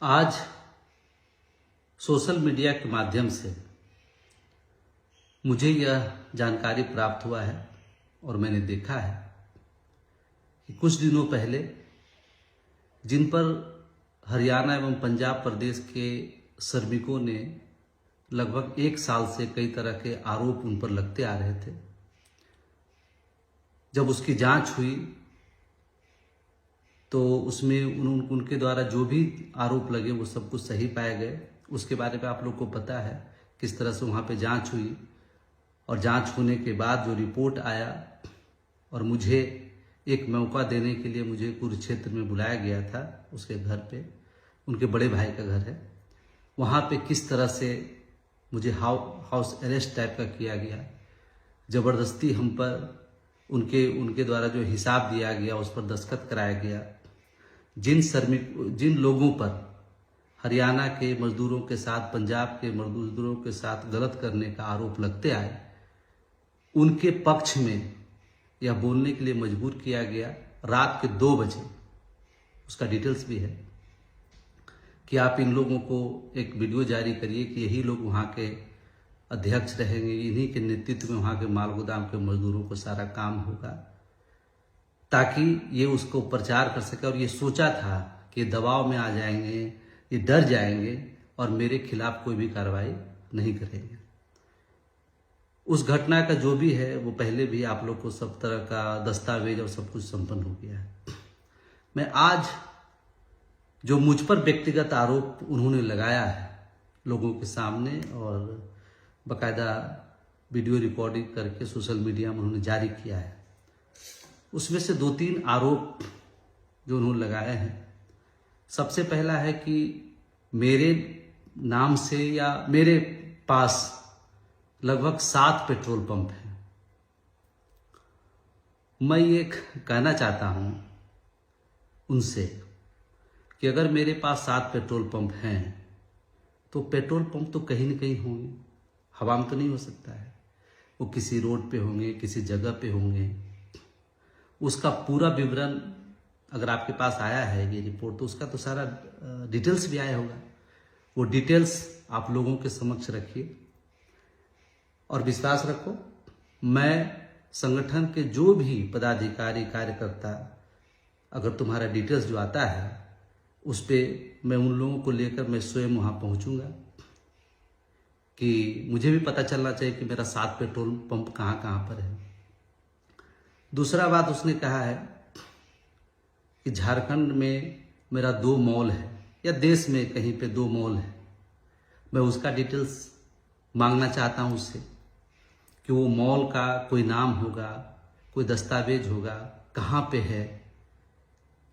आज social media के माध्यम से मुझे यह जानकारी प्राप्त हुआ है और मैंने देखा है कि कुछ दिनों पहले जिन पर हरियाणा एवं पंजाब प्रदेश के श्रमिकों ने लगभग 1 साल से कई तरह के आरोप उन पर लगते आ रहे थे, जब उसकी जांच हुई तो उसमें उनके द्वारा जो भी आरोप लगे वो सब कुछ सही पाए गए। उसके बारे में आप लोग को पता है किस तरह से वहाँ पे जांच हुई और जांच होने के बाद जो रिपोर्ट आया और मुझे एक मौका देने के लिए मुझे कुरुक्षेत्र में बुलाया गया था उसके घर पे, उनके बड़े भाई का घर है। वहाँ पे किस तरह से मुझे हाउस अरेस्ट टाइप का किया गया, ज़बरदस्ती हम पर उनके द्वारा जो हिसाब दिया गया उस पर दस्तखत कराया गया। जिन लोगों पर हरियाणा के मजदूरों के साथ, पंजाब के मजदूरों के साथ गलत करने का आरोप लगते आए, उनके पक्ष में यह बोलने के लिए मजबूर किया गया रात के 2 बजे। उसका डिटेल्स भी है कि आप इन लोगों को एक वीडियो जारी करिए कि यही लोग वहाँ के अध्यक्ष रहेंगे, इन्हीं के नेतृत्व में वहाँ के माल गोदाम के मजदूरों को सारा काम होगा, ताकि ये उसको प्रचार कर सके। और ये सोचा था कि दबाव में आ जाएंगे, ये डर जाएंगे और मेरे खिलाफ कोई भी कार्रवाई नहीं करेंगे। उस घटना का जो भी है वो पहले भी आप लोग को सब तरह का दस्तावेज और सब कुछ संपन्न हो गया है। मैं आज जो मुझ पर व्यक्तिगत आरोप उन्होंने लगाया है लोगों के सामने और बाकायदा वीडियो रिकॉर्डिंग करके सोशल मीडिया में उन्होंने जारी किया है, उसमें से 2-3 आरोप जो उन्होंने लगाए हैं। सबसे पहला है कि मेरे नाम से या मेरे पास लगभग 7 पेट्रोल पंप हैं। मैं ये कहना चाहता हूं उनसे कि अगर मेरे पास 7 पेट्रोल पंप हैं तो पेट्रोल पंप तो कहीं न कहीं होंगे, हवा में तो नहीं हो सकता है। वो किसी रोड पे होंगे, किसी जगह पे होंगे। उसका पूरा विवरण अगर आपके पास आया है ये रिपोर्ट, तो उसका तो सारा डिटेल्स भी आया होगा। वो डिटेल्स आप लोगों के समक्ष रखिए और विश्वास रखो, मैं संगठन के जो भी पदाधिकारी कार्यकर्ता, अगर तुम्हारा डिटेल्स जो आता है उस पर मैं उन लोगों को लेकर मैं स्वयं वहाँ पहुँचूँगा कि मुझे भी पता चलना चाहिए कि मेरा 7 पेट्रोल पंप कहाँ कहाँ पर है। दूसरा बात उसने कहा है कि झारखंड में मेरा 2 मॉल है या देश में कहीं पे 2 मॉल है। मैं उसका डिटेल्स मांगना चाहता हूँ उससे कि वो मॉल का कोई नाम होगा, कोई दस्तावेज होगा, कहाँ पे है,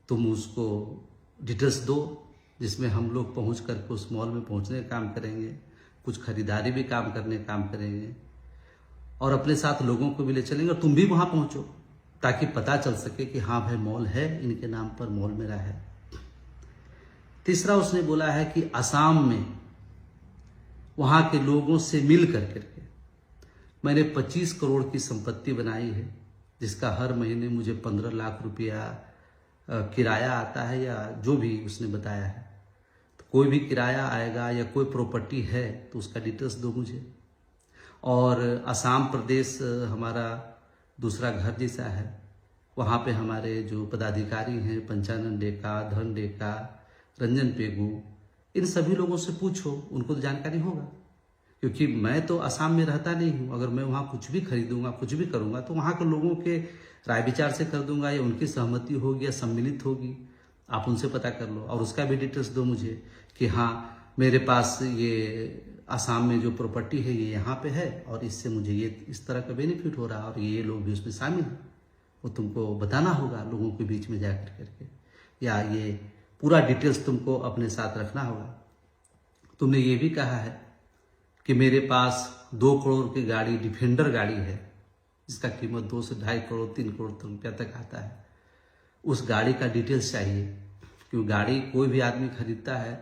तुम उसको डिटेल्स दो, जिसमें हम लोग पहुँच करके उस मॉल में पहुँचने का काम करेंगे, कुछ खरीदारी भी करने का काम करेंगे और अपने साथ लोगों को भी ले चलेंगे। और तुम भी वहाँ पहुँचो ताकि पता चल सके कि हाँ भाई मॉल है, इनके नाम पर मॉल मेरा है। तीसरा उसने बोला है कि असम में वहाँ के लोगों से मिल करके मैंने 25 करोड़ की संपत्ति बनाई है, जिसका हर महीने मुझे 15 लाख रुपया किराया आता है या जो भी उसने बताया है। तो कोई भी किराया आएगा या कोई प्रॉपर्टी है तो उसका डिटेल्स दो मुझे। और असम प्रदेश हमारा दूसरा घर जैसा है, वहाँ पे हमारे जो पदाधिकारी हैं, पंचानन डेका, धन डेका, रंजन पेगू, इन सभी लोगों से पूछो, उनको तो जानकारी होगा। क्योंकि मैं तो असम में रहता नहीं हूँ, अगर मैं वहाँ कुछ भी खरीदूंगा, कुछ भी करूँगा तो वहाँ के लोगों के राय विचार से कर दूंगा या उनकी सहमति होगी या सम्मिलित होगी। आप उनसे पता कर लो और उसका भी डिटेल्स दो मुझे कि हाँ मेरे पास ये असम में जो प्रॉपर्टी है ये यहाँ पे है और इससे मुझे ये इस तरह का बेनिफिट हो रहा है और ये लोग भी उसमें शामिल हैं। वो तुमको बताना होगा लोगों के बीच में जाकर करके, या ये पूरा डिटेल्स तुमको अपने साथ रखना होगा। तुमने ये भी कहा है कि मेरे पास 2 करोड़ की गाड़ी, डिफेंडर गाड़ी है, जिसका कीमत 2 से 2.5 करोड़ 3 करोड़ रुपया तक आता है। उस गाड़ी का डिटेल्स चाहिए, क्योंकि गाड़ी कोई भी आदमी खरीदता है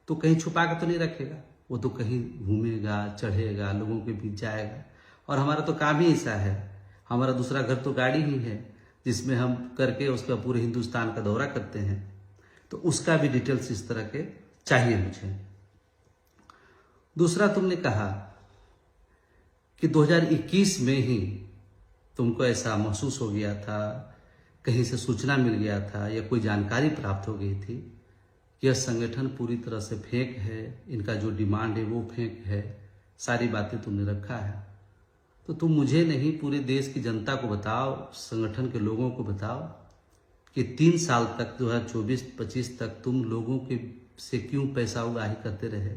तो कहीं छुपा के तो नहीं रखेगा, वो तो कहीं घूमेगा, चढ़ेगा, लोगों के बीच जाएगा। और हमारा तो काम ही ऐसा है, हमारा दूसरा घर तो गाड़ी ही है जिसमें हम करके उसका पूरे हिंदुस्तान का दौरा करते हैं। तो उसका भी डिटेल्स इस तरह के चाहिए मुझे। दूसरा, तुमने कहा कि 2021 में ही तुमको ऐसा महसूस हो गया था, कहीं से सूचना मिल गया था या कोई जानकारी प्राप्त हो गई थी कि यह संगठन पूरी तरह से फेक है, इनका जो डिमांड है वो फेक है, सारी बातें तुमने रखा है। तो तुम मुझे नहीं, पूरे देश की जनता को बताओ, संगठन के लोगों को बताओ कि 3 साल तक 2024-25 तक तुम लोगों के से क्यों पैसा उगाही करते रहे,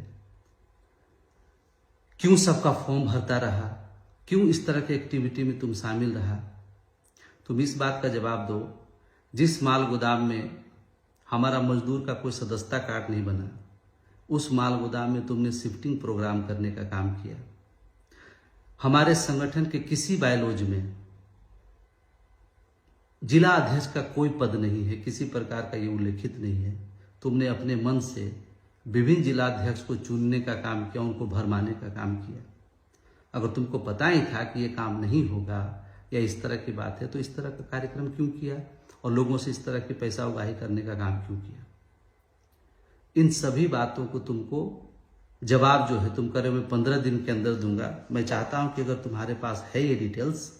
क्यों सबका फॉर्म भरता रहा, क्यों इस तरह की एक्टिविटी में तुम शामिल रहा। तुम इस बात का जवाब दो, जिस माल गोदाम में हमारा मजदूर का कोई सदस्यता कार्ड नहीं बना, उस माल गोदाम में तुमने शिफ्टिंग प्रोग्राम करने का काम किया। हमारे संगठन के किसी बायलॉज में जिला अध्यक्ष का कोई पद नहीं है, किसी प्रकार का ये उल्लेखित नहीं है। तुमने अपने मन से विभिन्न जिला अध्यक्ष को चुनने का काम किया, उनको भरमाने का काम किया। अगर तुमको पता ही था कि ये काम नहीं होगा या इस तरह की बात है, तो इस तरह का कार्यक्रम क्यों किया और लोगों से इस तरह की पैसा उगाही करने का काम क्यों किया। इन सभी बातों को तुमको जवाब जो है तुम करे, मैं 15 दिन के अंदर दूंगा। मैं चाहता हूं कि अगर तुम्हारे पास है ये डिटेल्स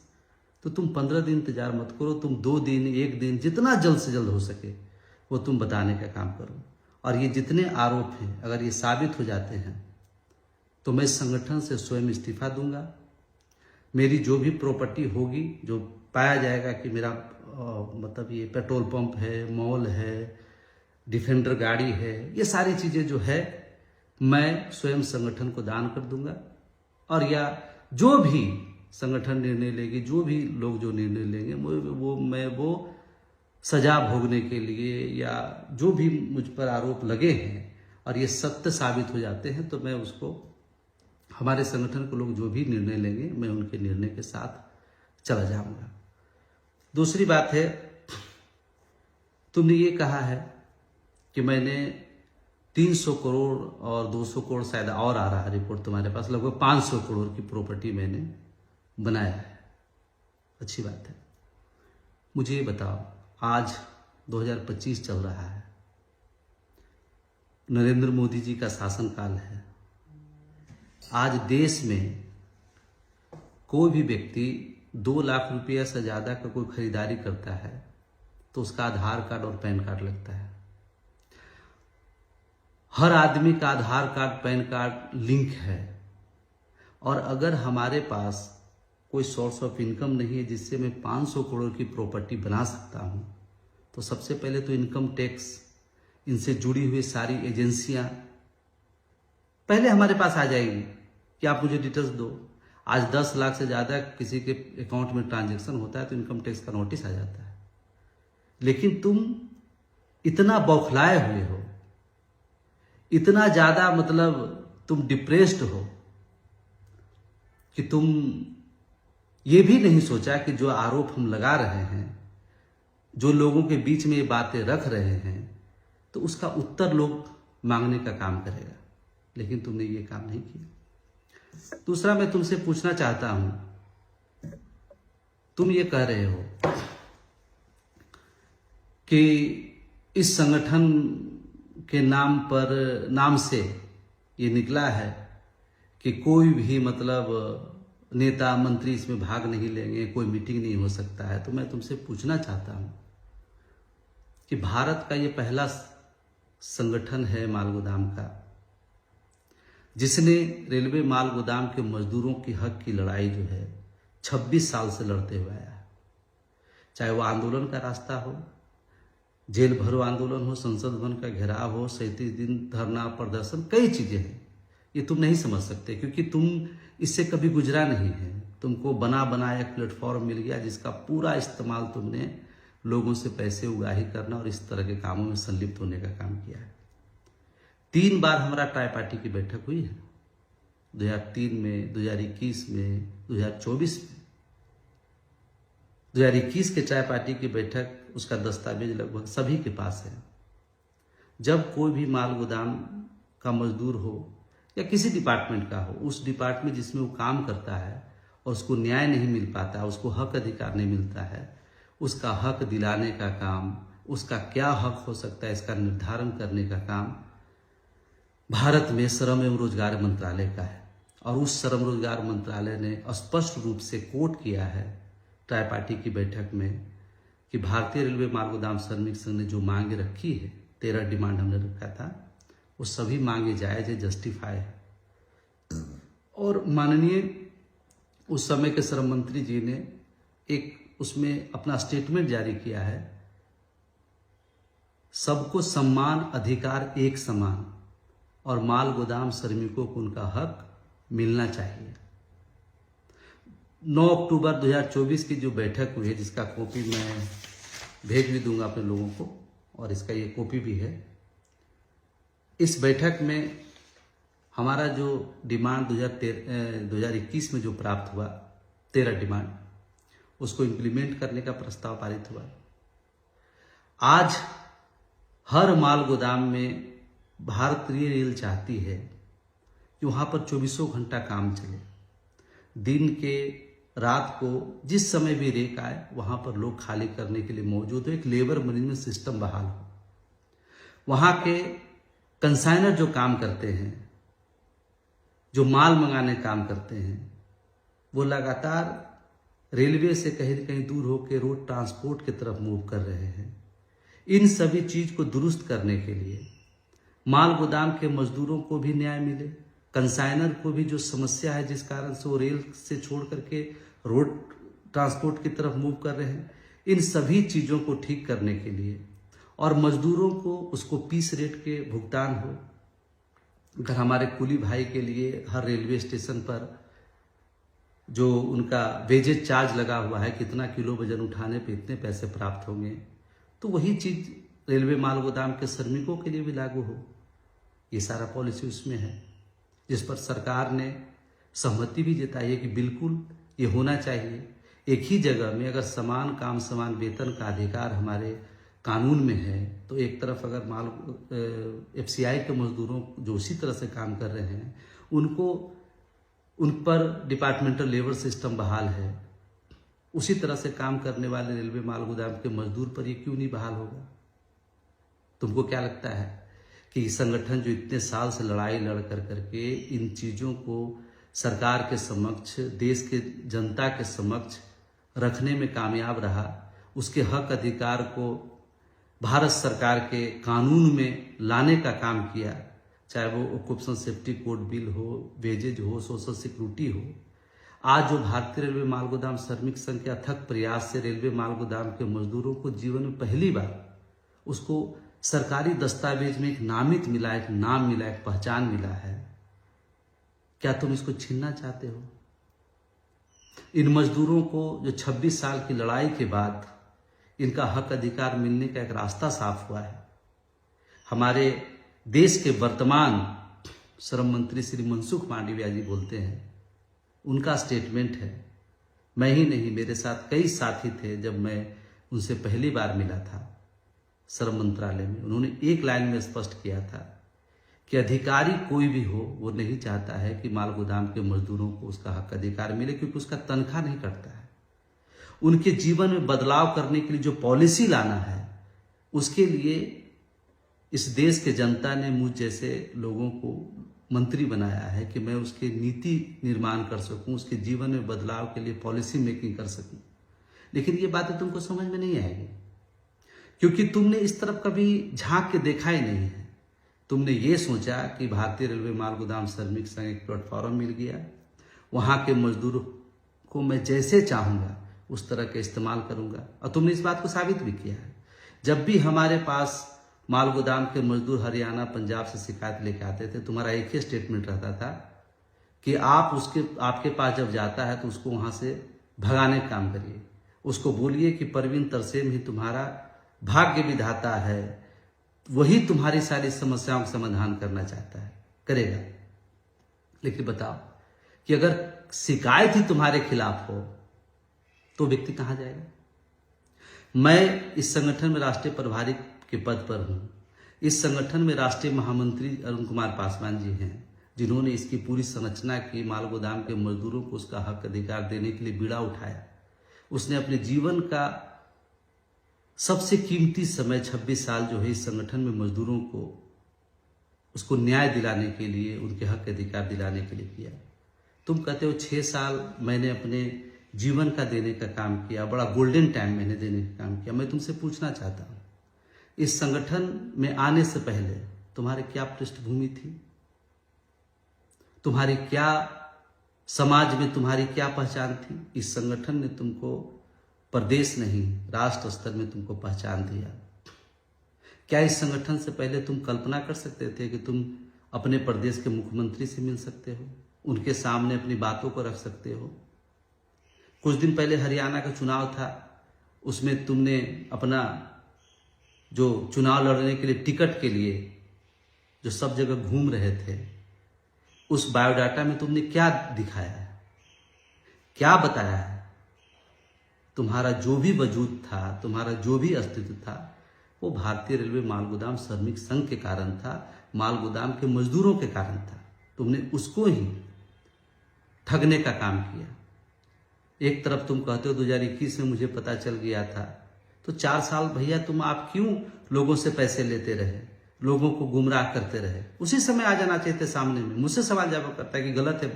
तो तुम 15 दिन इंतजार मत करो, तुम 2 दिन 1 दिन जितना जल्द से जल्द हो सके वो तुम बताने का काम करो। और ये जितने आरोप हैं अगर ये साबित हो जाते हैं तो मैं संगठन से स्वयं इस्तीफा दूंगा। मेरी जो भी प्रॉपर्टी होगी, जो पाया जाएगा कि मेरा मतलब ये पेट्रोल पंप है, मॉल है, डिफेंडर गाड़ी है, ये सारी चीज़ें जो है मैं स्वयं संगठन को दान कर दूंगा। और या जो भी संगठन निर्णय लेगी, जो भी लोग जो निर्णय लेंगे वो सजा भोगने के लिए या जो भी मुझ पर आरोप लगे हैं और ये सत्य साबित हो जाते हैं तो मैं उसको, हमारे संगठन को लोग जो भी निर्णय लेंगे मैं उनके निर्णय के साथ चला जाऊंगा। दूसरी बात है, तुमने ये कहा है कि मैंने 300 करोड़ और 200 करोड़ शायद और आ रहा है रिपोर्ट तुम्हारे पास, लगभग 500 करोड़ की प्रॉपर्टी मैंने बनाया है। अच्छी बात है। मुझे ये बताओ, आज 2025 चल रहा है, नरेंद्र मोदी जी का शासनकाल है। आज देश में कोई भी व्यक्ति 2 लाख रुपया से ज़्यादा का कोई खरीदारी करता है तो उसका आधार कार्ड और पैन कार्ड लगता है। हर आदमी का आधार कार्ड, पैन कार्ड लिंक है। और अगर हमारे पास कोई सोर्स ऑफ इनकम नहीं है जिससे मैं 500 करोड़ की प्रॉपर्टी बना सकता हूं, तो सबसे पहले तो इनकम टैक्स, इनसे जुड़ी हुई सारी एजेंसियां पहले हमारे पास आ जाएगी कि आप मुझे डिटेल्स दो। आज 10 लाख से ज़्यादा किसी के अकाउंट में ट्रांजैक्शन होता है तो इनकम टैक्स का नोटिस आ जाता है। लेकिन तुम इतना बौखलाए हुए हो, इतना ज़्यादा मतलब तुम डिप्रेस्ड हो कि तुम ये भी नहीं सोचा कि जो आरोप हम लगा रहे हैं, जो लोगों के बीच में ये बातें रख रहे हैं, तो उसका उत्तर लोग मांगने का काम करेगा। लेकिन तुमने ये काम नहीं किया। दूसरा, मैं तुमसे पूछना चाहता हूं, तुम ये कह रहे हो कि इस संगठन के नाम से ये निकला है कि कोई भी मतलब नेता मंत्री इसमें भाग नहीं लेंगे, कोई मीटिंग नहीं हो सकता है। तो मैं तुमसे पूछना चाहता हूं कि भारत का ये पहला संगठन है माल गोदाम का जिसने रेलवे माल गोदाम के मजदूरों की हक की लड़ाई जो है 26 साल से लड़ते हुए आया है। चाहे वो आंदोलन का रास्ता हो, जेल भरो आंदोलन हो, संसद भवन का घेराव हो, 37 दिन धरना प्रदर्शन, कई चीजें हैं। ये तुम नहीं समझ सकते क्योंकि तुम इससे कभी गुजरा नहीं है। तुमको बना बनाया एक प्लेटफॉर्म मिल गया जिसका पूरा इस्तेमाल तुमने लोगों से पैसे उगाही करना और इस तरह के कामों में संलिप्त होने का काम किया है। 3 बार हमारा ट्राई पार्टी की बैठक हुई है, 2003 में, 2021 में, 2024 में। 2021 के ट्राई पार्टी की बैठक, उसका दस्तावेज लगभग सभी के पास है। जब कोई भी माल गोदाम का मजदूर हो या किसी डिपार्टमेंट का हो, उस डिपार्टमेंट जिसमें वो काम करता है और उसको न्याय नहीं मिल पाता, उसको हक अधिकार नहीं मिलता है, उसका हक दिलाने का काम, उसका क्या हक हो सकता है इसका निर्धारण करने का काम भारत में श्रम एवं रोजगार मंत्रालय का है और उस श्रम रोजगार मंत्रालय ने स्पष्ट रूप से कोट किया है ट्राई पार्टी की बैठक में कि भारतीय रेलवे माल गोदाम श्रमिक संघ ने जो मांगे रखी है, 13 डिमांड हमने रखा था, वो सभी मांगे जायज है, जस्टिफाई है। और माननीय उस समय के श्रम मंत्री जी ने एक उसमें अपना स्टेटमेंट जारी किया है, सबको सम्मान अधिकार एक समान और माल गोदाम श्रमिकों को उनका हक मिलना चाहिए। 9 अक्टूबर 2024 की जो बैठक हुई है, जिसका कॉपी मैं भेज भी दूंगा अपने लोगों को और इसका ये कॉपी भी है। इस बैठक में हमारा जो डिमांड 2021 में जो प्राप्त हुआ 13 डिमांड, उसको इम्प्लीमेंट करने का प्रस्ताव पारित हुआ। आज हर माल गोदाम में भारतीय रेल चाहती है कि वहाँ पर 24 घंटा काम चले, दिन के रात को जिस समय भी रेक आए वहाँ पर लोग खाली करने के लिए मौजूद हो, एक लेबर मैनेजमेंट सिस्टम बहाल हो। वहाँ के कंसाइनर जो काम करते हैं, जो माल मंगाने काम करते हैं, वो लगातार रेलवे से कहीं न कहीं दूर होकर रोड ट्रांसपोर्ट की तरफ मूव कर रहे हैं। इन सभी चीज को दुरुस्त करने के लिए माल गोदाम के मजदूरों को भी न्याय मिले, कंसाइनर को भी जो समस्या है जिस कारण से वो रेल से छोड़ करके रोड ट्रांसपोर्ट की तरफ मूव कर रहे हैं, इन सभी चीज़ों को ठीक करने के लिए और मजदूरों को उसको पीस रेट के भुगतान हो। अगर हमारे कुली भाई के लिए हर रेलवे स्टेशन पर जो उनका वेजेज चार्ज लगा हुआ है, कितना किलो वजन उठाने पे इतने पैसे प्राप्त होंगे, तो वही चीज रेलवे माल गोदाम के श्रमिकों के लिए भी लागू हो। ये सारा पॉलिसी उसमें है, जिस पर सरकार ने सहमति भी जताई है कि बिल्कुल ये होना चाहिए। एक ही जगह में अगर समान काम समान वेतन का अधिकार हमारे कानून में है, तो एक तरफ अगर FCI के मजदूरों जो उसी तरह से काम कर रहे हैं, उन पर डिपार्टमेंटल लेबर सिस्टम बहाल है, उसी तरह से काम करने वाले रेलवे माल गोदाम के मजदूर पर ये क्यों नहीं बहाल होगा? तुमको क्या लगता है कि संगठन जो इतने साल से लड़ाई लड़ करके इन चीज़ों को सरकार के समक्ष, देश के जनता के समक्ष रखने में कामयाब रहा, उसके हक अधिकार को भारत सरकार के कानून में लाने का काम किया, चाहे वो ऑक्यूपेशनल सेफ्टी कोड बिल हो, वेजेज हो, सोशल सिक्योरिटी हो। आज जो भारतीय रेलवे माल गोदाम श्रमिक संघ के अथक प्रयास से रेलवे माल गोदाम के मजदूरों को जीवन में पहली बार उसको सरकारी दस्तावेज में एक नामित मिला, एक नाम मिला, एक पहचान मिला है। क्या तुम इसको छीनना चाहते हो? इन मजदूरों को जो 26 साल की लड़ाई के बाद इनका हक अधिकार मिलने का एक रास्ता साफ हुआ है। हमारे देश के वर्तमान श्रम मंत्री श्री मनसुख मांडविया जी बोलते हैं, उनका स्टेटमेंट है, मैं ही नहीं मेरे साथ कई साथी थे, जब मैं उनसे पहली बार मिला था श्रम मंत्रालय में, उन्होंने एक लाइन में स्पष्ट किया था कि अधिकारी कोई भी हो वो नहीं चाहता है कि माल गोदाम के मजदूरों को उसका हक अधिकार मिले, क्योंकि उसका तनख्वाह नहीं कटता है। उनके जीवन में बदलाव करने के लिए जो पॉलिसी लाना है, उसके लिए इस देश के जनता ने मुझ जैसे लोगों को मंत्री बनाया है कि मैं उसके नीति निर्माण कर सकूं, उसके जीवन में बदलाव के लिए पॉलिसी मेकिंग कर सकूं। लेकिन ये बातें तुमको समझ में नहीं आएगी, क्योंकि तुमने इस तरफ कभी झांक के देखा ही नहीं है। तुमने ये सोचा कि भारतीय रेलवे माल गोदाम श्रमिक संघ एक प्लेटफॉर्म मिल गया, वहां के मजदूरों को मैं जैसे चाहूंगा उस तरह के इस्तेमाल करूंगा। और तुमने इस बात को साबित भी किया है। जब भी हमारे पास माल गोदाम के मजदूर हरियाणा पंजाब से शिकायत लेके आते थे, तुम्हारा एक ही स्टेटमेंट रहता था कि आपके पास जब जाता है तो उसको वहां से भगाने का काम करिए, उसको बोलिए कि परवीन तरसेम ही तुम्हारा भाग्य विधाता है, वही तुम्हारी सारी समस्याओं का समाधान करना चाहता है, करेगा। लेकिन बताओ कि अगर शिकायत ही तुम्हारे खिलाफ हो तो व्यक्ति कहां जाएगा? मैं इस संगठन में राष्ट्रीय प्रभारी के पद पर हूं। इस संगठन में राष्ट्रीय महामंत्री अरुण कुमार पासवान जी हैं, जिन्होंने इसकी पूरी संरचना की, माल गोदाम के मजदूरों को उसका हक अधिकार देने के लिए बीड़ा उठाया। उसने अपने जीवन का सबसे कीमती समय 26 साल जो है इस संगठन में मजदूरों को उसको न्याय दिलाने के लिए, उनके हक अधिकार दिलाने के लिए किया। तुम कहते हो 6 साल मैंने अपने जीवन का देने का काम किया, बड़ा गोल्डन टाइम मैंने देने का काम किया। मैं तुमसे पूछना चाहता हूँ, इस संगठन में आने से पहले तुम्हारी क्या पृष्ठभूमि थी? तुम्हारी क्या समाज में तुम्हारी क्या पहचान थी? इस संगठन ने तुमको प्रदेश नहीं राष्ट्र स्तर में तुमको पहचान दिया। क्या इस संगठन से पहले तुम कल्पना कर सकते थे कि तुम अपने प्रदेश के मुख्यमंत्री से मिल सकते हो, उनके सामने अपनी बातों को रख सकते हो? कुछ दिन पहले हरियाणा का चुनाव था, उसमें तुमने अपना जो चुनाव लड़ने के लिए टिकट के लिए जो सब जगह घूम रहे थे, उस बायोडाटा में तुमने क्या दिखाया है, क्या बताया है? तुम्हारा जो भी वजूद था, तुम्हारा जो भी अस्तित्व था, वो भारतीय रेलवे मालगोदाम श्रमिक संघ के कारण था, मालगोदाम के मजदूरों के कारण था। तुमने उसको ही ठगने का काम किया। एक तरफ तुम कहते हो 2021 में मुझे पता चल गया था, तो 4 साल भैया तुम आप क्यों लोगों से पैसे लेते रहे, लोगों को गुमराह करते रहे? उसी समय आ जाना चाहिए थे सामने में। मुझसे सवाल जवाब करता है कि गलत है,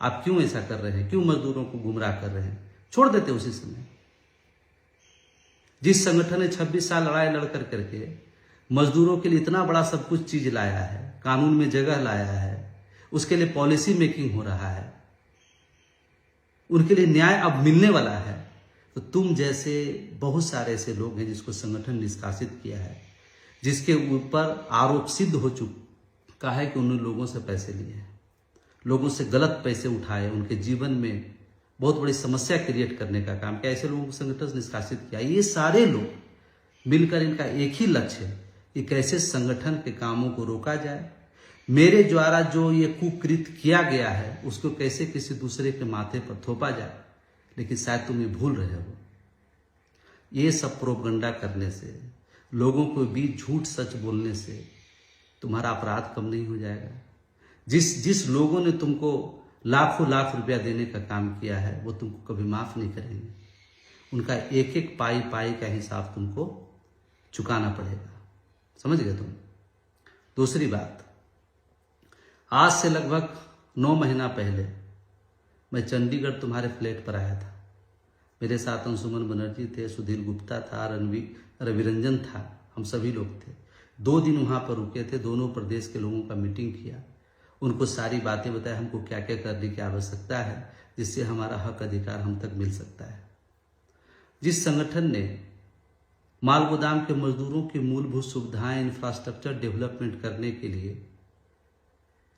आप क्यों ऐसा कर रहे हैं, क्यों मजदूरों को गुमराह कर रहे हैं? छोड़ देते उसी समय। जिस संगठन ने 26 साल लड़ाई लड़ करके मजदूरों के लिए इतना बड़ा सब कुछ चीज लाया है, कानून में जगह लाया है, उसके लिए पॉलिसी मेकिंग हो रहा है, उनके लिए न्याय अब मिलने वाला है, तो तुम जैसे बहुत सारे ऐसे लोग हैं जिसको संगठन निष्कासित किया है, जिसके ऊपर आरोप सिद्ध हो चुका है कि उन्होंने लोगों से पैसे लिए हैं, लोगों से गलत पैसे उठाए, उनके जीवन में बहुत बड़ी समस्या क्रिएट करने का काम किया, ऐसे लोगों को संगठन निष्कासित किया। ये सारे लोग मिलकर इनका एक ही लक्ष्य है कि कैसे संगठन के कामों को रोका जाए, मेरे द्वारा जो ये कुकृत किया गया है उसको कैसे किसी दूसरे के माथे पर थोपा जाए। लेकिन शायद तुम ये भूल रहे हो, ये सब प्रोपगंडा करने से, लोगों को बीच झूठ सच बोलने से तुम्हारा अपराध कम नहीं हो जाएगा। जिस लोगों ने तुमको लाखों लाख रुपया देने का काम किया है वो तुमको कभी माफ नहीं करेंगे। उनका एक एक पाई पाई का हिसाब तुमको चुकाना पड़ेगा। समझ गए तुम? दूसरी बात, आज से लगभग 9 महीना पहले मैं चंडीगढ़ तुम्हारे फ्लैट पर आया था। मेरे साथ अंशुमन बनर्जी थे, सुधीर गुप्ता था, रविरंजन था, हम सभी लोग थे। 2 दिन वहां पर रुके थे, दोनों प्रदेश के लोगों का मीटिंग किया, उनको सारी बातें बताया, हमको क्या क्या करने की आवश्यकता है जिससे हमारा हक अधिकार हम तक मिल सकता है। जिस संगठन ने मालगोदाम के मजदूरों की मूलभूत सुविधाएं, इंफ्रास्ट्रक्चर डेवलपमेंट करने के लिए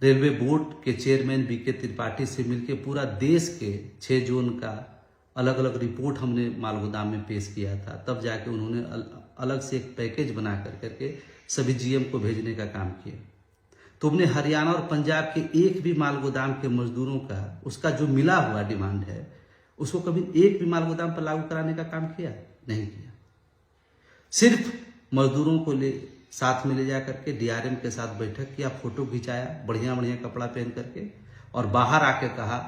रेलवे बोर्ड के चेयरमैन बीके त्रिपाठी से मिलकर पूरा देश के 6 जोन का अलग अलग रिपोर्ट हमने मालगोदाम में पेश किया था, तब जाके उन्होंने अलग से एक पैकेज बना करके सभी जीएम को भेजने का काम किया। तुमने हरियाणा और पंजाब के एक भी मालगोदाम के मजदूरों का, उसका जो मिला हुआ डिमांड है, उसको कभी एक भी मालगोदाम पर लागू कराने का काम किया? नहीं किया। सिर्फ मजदूरों को साथ में ले जा करके डीआरएम के साथ बैठक किया, फोटो खिंचाया बढ़िया बढ़िया कपड़ा पहन करके, और बाहर आके कहा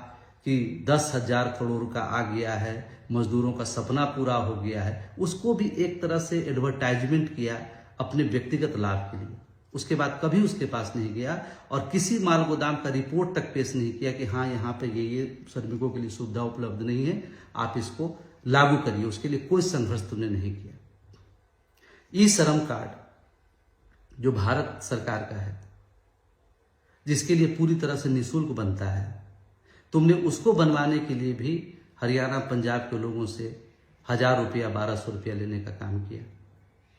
कि 10,000 करोड़ का आ गया है, मजदूरों का सपना पूरा हो गया है। उसको भी एक तरह से एडवर्टाइजमेंट किया अपने व्यक्तिगत लाभ के लिए। उसके बाद कभी उसके पास नहीं गया और किसी मालगोदाम का रिपोर्ट तक पेश नहीं किया कि हाँ यहाँ पे ये श्रमिकों के लिए सुविधा उपलब्ध नहीं है, आप इसको लागू करिए। उसके लिए कोई संघर्ष तुमने नहीं किया। ई श्रम कार्ड जो भारत सरकार का है, जिसके लिए पूरी तरह से निःशुल्क बनता है, तुमने उसको बनवाने के लिए भी हरियाणा पंजाब के लोगों से 1000 रुपया 1200 रुपया लेने का काम किया।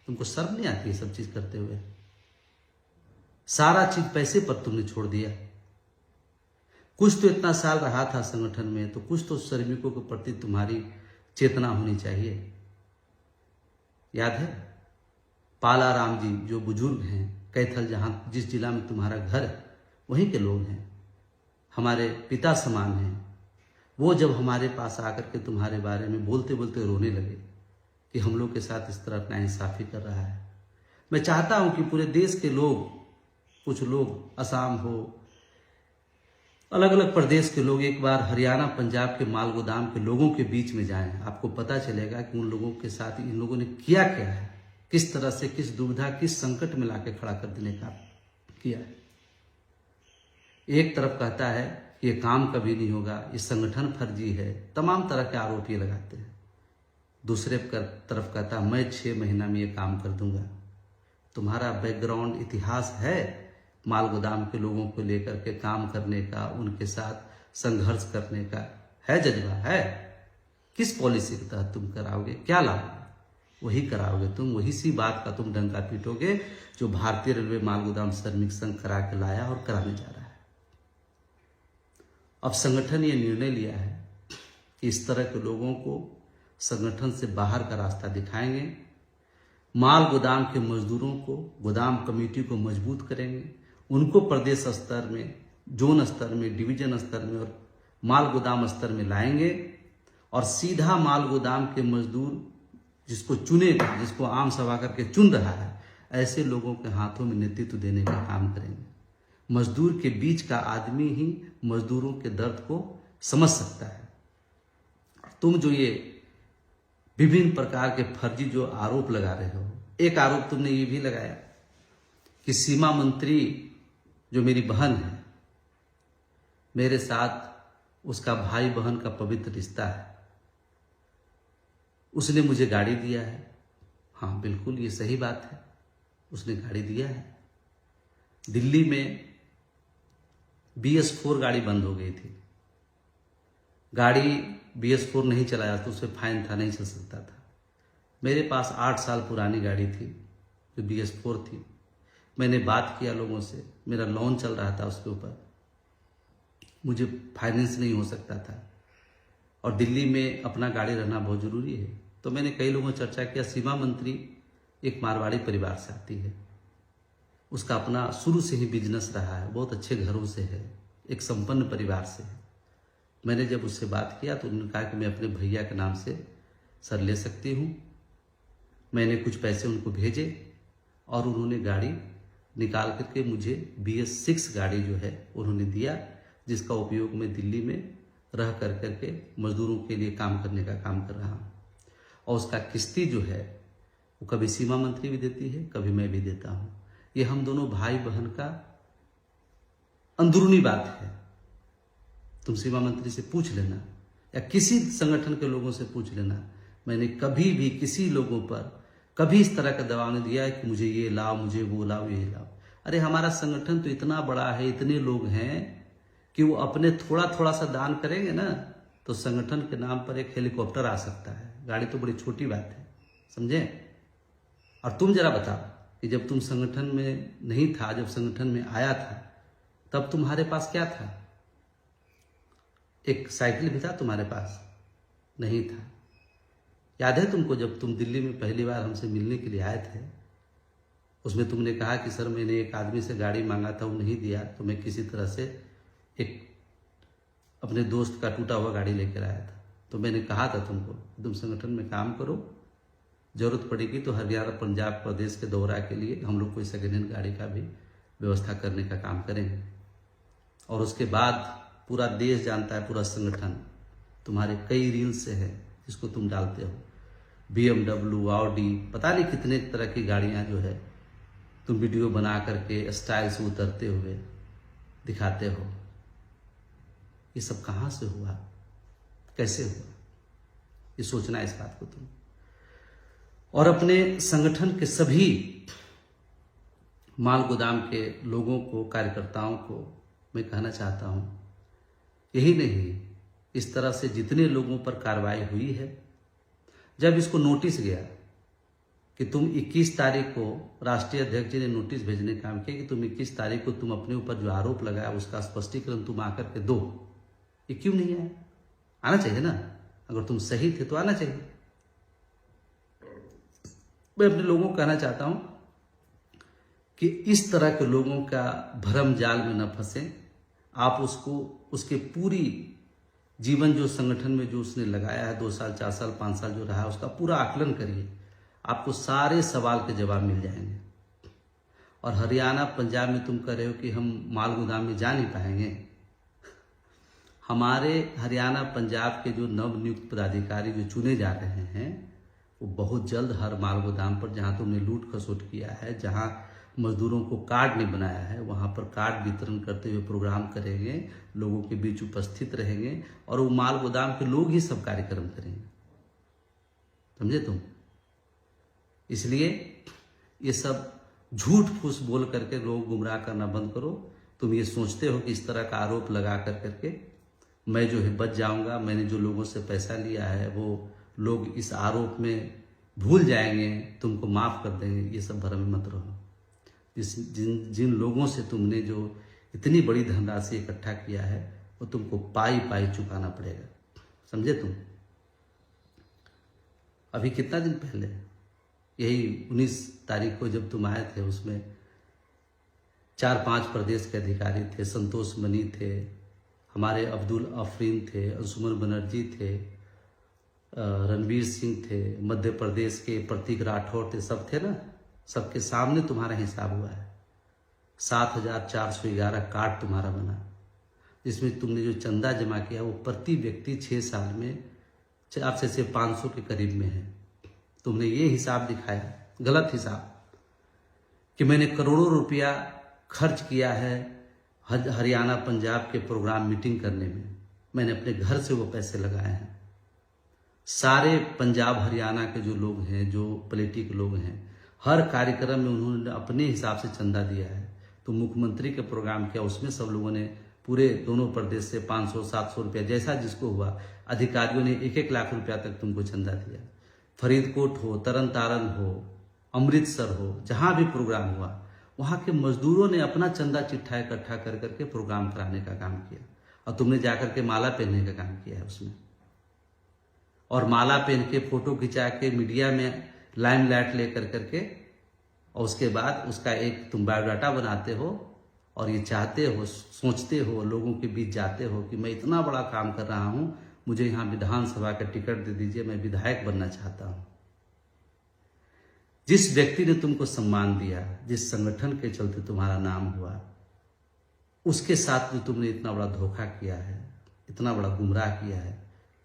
तुमको शर्म नहीं आती ये सब चीज करते हुए? सारा चीज पैसे पर तुमने छोड़ दिया। कुछ तो इतना साल रहा था संगठन में, तो कुछ तो श्रमिकों के प्रति तुम्हारी चेतना होनी चाहिए। याद है पाला राम जी जो बुजुर्ग हैं, कैथल, जहां जिस जिला में तुम्हारा घर है, वहीं के लोग हैं, हमारे पिता समान हैं। वो जब हमारे पास आकर के तुम्हारे बारे में बोलते बोलते रोने लगे कि हम लोग के साथ इस तरह नाइंसाफी कर रहा है। मैं चाहता हूं कि पूरे देश के लोग, कुछ लोग असम हो, अलग अलग प्रदेश के लोग एक बार हरियाणा पंजाब के मालगोदाम के लोगों के बीच में जाएं। आपको पता चलेगा कि उन लोगों के साथ इन लोगों ने किया क्या है, किस तरह से, किस दुविधा, किस संकट में लाके खड़ा कर देने का किया है। एक तरफ कहता है ये काम कभी नहीं होगा, ये संगठन फर्जी है, तमाम तरह के आरोप ये लगाते हैं। दूसरे तरफ कहता है मैं 6 महीना में ये काम कर दूंगा। तुम्हारा बैकग्राउंड इतिहास है माल गोदाम के लोगों को लेकर के काम करने का, उनके साथ संघर्ष करने का है, जज्बा है। किस पॉलिसी के तहत तुम कराओगे, क्या लाभ वही कराओगे तुम, वही सी बात का तुम डंका पीटोगे जो भारतीय रेलवे माल गोदाम श्रमिक संघ करा के लाया और कराने जा रहा है। अब संगठन ये निर्णय लिया है कि इस तरह के लोगों को संगठन से बाहर का रास्ता दिखाएंगे, माल गोदाम के मजदूरों को, गोदाम कमेटी को मजबूत करेंगे, उनको प्रदेश स्तर में, जोन स्तर में, डिवीजन स्तर में और माल गोदाम स्तर में लाएंगे और सीधा माल गोदाम के मजदूर जिसको चुनेगा, जिसको आम सभा करके चुन रहा है, ऐसे लोगों के हाथों में नेतृत्व देने का काम करेंगे। मजदूर के बीच का आदमी ही मजदूरों के दर्द को समझ सकता है। तुम जो ये विभिन्न प्रकार के फर्जी जो आरोप लगा रहे हो, एक आरोप तुमने ये भी लगाया कि सीमा मंत्री जो मेरी बहन है, मेरे साथ उसका भाई बहन का पवित्र रिश्ता है, उसने मुझे गाड़ी दिया है। हाँ बिल्कुल ये सही बात है, उसने गाड़ी दिया है। दिल्ली में BS4 गाड़ी बंद हो गई थी, गाड़ी BS4 नहीं चलाया तो उसे फाइन था, नहीं चल सकता था। मेरे पास 8 साल पुरानी गाड़ी थी जो BS4 थी। मैंने बात किया लोगों से, मेरा लोन चल रहा था उसके ऊपर, मुझे फाइनेंस नहीं हो सकता था और दिल्ली में अपना गाड़ी रहना बहुत जरूरी है। तो मैंने कई लोगों से चर्चा किया। सीमा मंत्री एक मारवाड़ी परिवार से आती है, उसका अपना शुरू से ही बिजनेस रहा है, बहुत अच्छे घरों से है, एक संपन्न परिवार से है। मैंने जब उससे बात किया तो उन्होंने कहा कि मैं अपने भैया के नाम से सर ले सकती हूँ। मैंने कुछ पैसे उनको भेजे और उन्होंने गाड़ी निकाल करके मुझे BS6 गाड़ी जो है उन्होंने दिया, जिसका उपयोग मैं दिल्ली में रह कर करके मजदूरों के लिए काम करने का काम कर रहा हूँ। और उसका किस्ती जो है वो कभी सीमा मंत्री भी देती है, कभी मैं भी देता हूँ। ये हम दोनों भाई बहन का अंदरूनी बात है। तुम सीमा मंत्री से पूछ लेना या किसी संगठन के लोगों से पूछ लेना, मैंने कभी भी किसी लोगों पर कभी इस तरह का दबाव नहीं दिया है कि मुझे ये लाओ, मुझे वो लाओ, ये लाओ। अरे हमारा संगठन तो इतना बड़ा है, इतने लोग हैं कि वो अपने थोड़ा थोड़ा सा दान करेंगे ना तो संगठन के नाम पर एक हेलीकॉप्टर आ सकता है। गाड़ी तो बड़ी छोटी बात है, समझे। और तुम जरा बताओ कि जब तुम संगठन में नहीं था, जब संगठन में आया था, तब तुम्हारे पास क्या था? एक साइकिल भी था तुम्हारे पास? नहीं था। याद है तुमको जब तुम दिल्ली में पहली बार हमसे मिलने के लिए आए थे, उसमें तुमने कहा कि सर मैंने एक आदमी से गाड़ी मांगा था, वो नहीं दिया, तो मैं किसी तरह से एक अपने दोस्त का टूटा हुआ गाड़ी लेकर आया था। तो मैंने कहा था तुमको तुम संगठन में काम करो, जरूरत पड़ेगी तो हरियाणा पंजाब प्रदेश के दौरा के लिए हम लोग कोई सेकेंड हैंड गाड़ी का भी व्यवस्था करने का काम करेंगे। और उसके बाद पूरा देश जानता है, पूरा संगठन तुम्हारे कई रील्स से है जिसको तुम डालते हो, BMW, ऑडी, पता नहीं कितने तरह की गाड़ियां जो है तुम वीडियो बना करके स्टाइल से उतरते हुए दिखाते हो। ये सब कहाँ से हुआ, कैसे हुआ, ये सोचना इस बात को तुम। और अपने संगठन के सभी माल गोदाम के लोगों को, कार्यकर्ताओं को मैं कहना चाहता हूं, यही नहीं, इस तरह से जितने लोगों पर कार्रवाई हुई है, जब इसको नोटिस गया कि तुम 21 तारीख को, राष्ट्रीय अध्यक्ष जी ने नोटिस भेजने का काम किया कि तुम 21 तारीख को तुम अपने ऊपर जो आरोप लगाया उसका स्पष्टीकरण तुम आकर के दो, ये क्यों नहीं आया? आना चाहिए ना, अगर तुम सही थे तो आना चाहिए। मैं अपने लोगों को कहना चाहता हूं कि इस तरह के लोगों का भ्रम जाल में न फंसे। आप उसको, उसके पूरी जीवन जो संगठन में जो उसने लगाया है, 2 साल 4 साल 5 साल जो रहा है, उसका पूरा आकलन करिए, आपको सारे सवाल के जवाब मिल जाएंगे। और हरियाणा पंजाब में तुम कह रहे हो कि हम माल गोदाम में जा नहीं पाएंगे। हमारे हरियाणा पंजाब के जो नवनियुक्त पदाधिकारी जो चुने जा रहे हैं, वो बहुत जल्द हर माल गोदाम पर जहां तुमने लूट खसोट किया है, जहां मजदूरों को कार्ड नहीं बनाया है, वहां वहाँ पर कार्ड वितरण करते हुए प्रोग्राम करेंगे, लोगों के बीच उपस्थित रहेंगे और वो माल गोदाम के लोग ही सब कार्यक्रम करेंगे। समझे तुम? इसलिए ये सब झूठ फूस बोल करके लोग गुमराह करना बंद करो। तुम ये सोचते हो कि इस तरह का आरोप लगा करके मैं जो है बच जाऊंगा, मैंने जो लोगों से पैसा लिया है वो लोग इस आरोप में भूल जाएंगे, तुमको माफ कर देंगे, ये सब भ्रम में मत रहो। जिन लोगों से तुमने जो इतनी बड़ी धनराशि इकट्ठा किया है वो तुमको पाई पाई चुकाना पड़ेगा। समझे तुम? अभी कितना दिन पहले, यही 19 तारीख को जब तुम आए थे, उसमें 4-5 प्रदेश के अधिकारी थे, संतोष मनी थे, हमारे अब्दुल अफरीन थे, अंशुमन बनर्जी थे, रणवीर सिंह थे, मध्य प्रदेश के प्रतीक राठौर थे, सब थे ना। सबके सामने तुम्हारा हिसाब हुआ है। 7,411 कार्ड तुम्हारा बना, जिसमें तुमने जो चंदा जमा किया वो प्रति व्यक्ति 6 साल में 400 से 500 के करीब में है। तुमने ये हिसाब दिखाया, गलत हिसाब, कि मैंने करोड़ों रुपया खर्च किया है हरियाणा पंजाब के प्रोग्राम मीटिंग करने में। मैंने अपने घर से वो पैसे लगाए हैं। सारे पंजाब हरियाणा के जो लोग हैं, जो पॉलिटिक लोग हैं, हर कार्यक्रम में उन्होंने अपने हिसाब से चंदा दिया है। तो मुख्यमंत्री के प्रोग्राम किया, उसमें सब लोगों ने पूरे दोनों प्रदेश से 500-700 रुपया, जैसा जिसको हुआ, अधिकारियों ने 1-1 लाख रुपया तक तुमको चंदा दिया। फरीदकोट हो, तरन तारण हो, अमृतसर हो, जहां भी प्रोग्राम हुआ वहां के मजदूरों ने अपना चंदा चिट्ठा इकट्ठा कर करके प्रोग्राम कराने का काम किया, और तुमने जाकर के माला पहनने का काम किया है उसमें। और माला पहन के फोटो खिंचा के मीडिया में लाइमलाइट लेकर करके, और उसके बाद उसका एक तुम बायोडाटा बनाते हो और ये चाहते हो, सोचते हो, लोगों के बीच जाते हो कि मैं इतना बड़ा काम कर रहा हूं, मुझे यहाँ विधानसभा का टिकट दे दीजिए, मैं विधायक बनना चाहता हूं। जिस व्यक्ति ने तुमको सम्मान दिया, जिस संगठन के चलते तुम्हारा नाम हुआ, उसके साथ जो तुमने इतना बड़ा धोखा किया है, इतना बड़ा गुमराह किया है,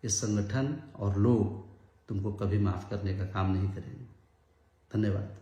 ये संगठन और लोग तुमको कभी माफ करने का काम नहीं करेंगे। धन्यवाद।